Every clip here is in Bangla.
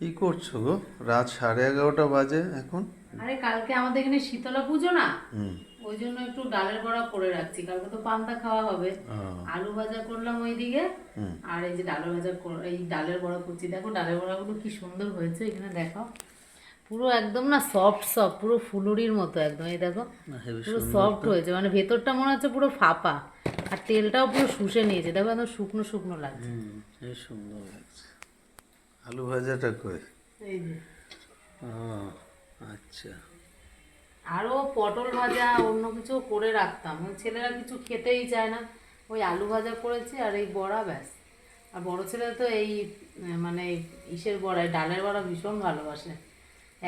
কি করছো গো? রাত 11:30 বাজে এখন। আরে কালকে আমাদের এখানে শীতলা পুজো না, হুম। ওই জন্য একটু ডালের বড়া করে রাখছি, কালকে তো পান্তা খাওয়া হবে। ও, আলু ভাজা করলাম ওইদিকে, হুম। আর এই যে এই ডালের বড়া করছি। দেখো ডালের বড়াগুলো কি সুন্দর হয়েছে, এখানে দেখো পুরো একদম না সফট সফট, পুরো ফুলুরির মতো একদম। এই দেখো হেবি পুরো সুন্দর সফট তো। হয়েছে, মানে ভেতরটা মনে হচ্ছে পুরো ফাঁপা, আর তেলটাও পুরো শুষে নিয়েছে। দেখো একদম শুকনো শুকনো লাগছে। হুম, এই সুন্দর লাগছে। আলু ভাজাটা কই? এই যে ও, আচ্ছা। আরও পটল ভাজা অন্য কিছু করে রাখতাম, ওই ছেলেরা কিছু খেতেই চায় না, ওই আলু ভাজা করেছি আর এই বড়া, ব্যাস। আর বড় ছেলে তো এই মানে ইসের বড়া, এই ডালের বড়া ভীষণ ভালোবাসে।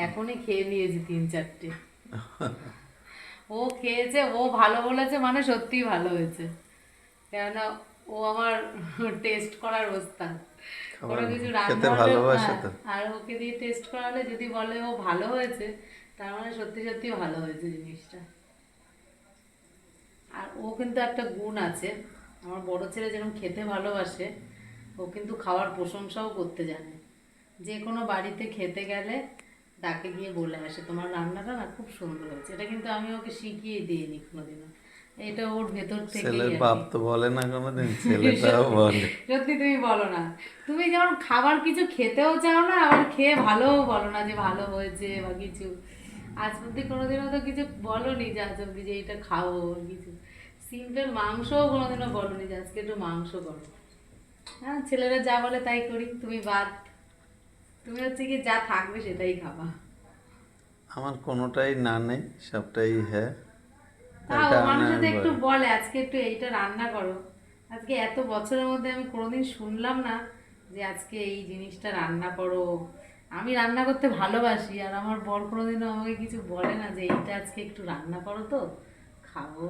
এখনই খেয়ে নিয়েছি 3-4টে। ও খেয়েছে, ও ভালো বলেছে মানে সত্যিই ভালো হয়েছে, কেননা ও আমার টেস্ট করার ওস্তাদ। খাবার কোনো কিছু খেতে রান্না হলে, ভালোবাসে হ্যাঁ, তো। আর ওকে দিয়ে টেস্ট করালে যদি বলে ও ভালো হয়েছে, তার মানে সত্যি সত্যি ভালো হয়েছে জিনিসটা। আর ও কিন্তু একটা গুণ আছে, আমার বড় ছেলে যেরকম খেতে ভালোবাসে, ও কিন্তু খাওয়ার প্রশংসাও করতে জানে। যে কোনো বাড়িতে খেতে গেলে তাকে গিয়ে বলে আসে তোমার রান্নাটা না খুব সুন্দর হয়েছে। এটা কিন্তু আমি ওকে শিখিয়ে দিইনি কোনোদিনও, এটা ওর ভেতর থেকেই ছেলের আর বাপ কি। তো বলে না কোনোদিন, ছেলেটাও সত্যি, বলে। সত্যি তুমি বলো না। তুমি যেমন খাবার কিছু খেতেও চাও না, আবার খেয়ে ভালোও বলো না যে ভালো হয়েছে বা কিছু। আজ অব্দি কোনোদিনও তো কিছু বলনি যে আজ অব্দি যে এটা খাও কিছু। সিম্পল মাংসও কোনোদিনও বলনি যে আজকে একটু মাংস করো। হ্যাঁ, ছেলেরা যা বলে তাই করি, তুমি বাদ। তুমি হচ্ছে কি যা থাকবে সেটাই খাবা। আমার কোনোটাই না নেই, সবটাই হ্যাঁ। তাও এটা মানুষ আনা যদি একটু একবার। বলে আজকে একটু এইটা রান্না করো, আজকে এত বছরের মধ্যে আমি কোনোদিন শুনলাম না যে আজকে এই জিনিসটা রান্না করো। আমি রান্না করতে ভালোবাসি, আর আমার বর কোনোদিনও আমাকে কিছু বলে না যে এইটা আজকে একটু রান্না করো তো খাবো।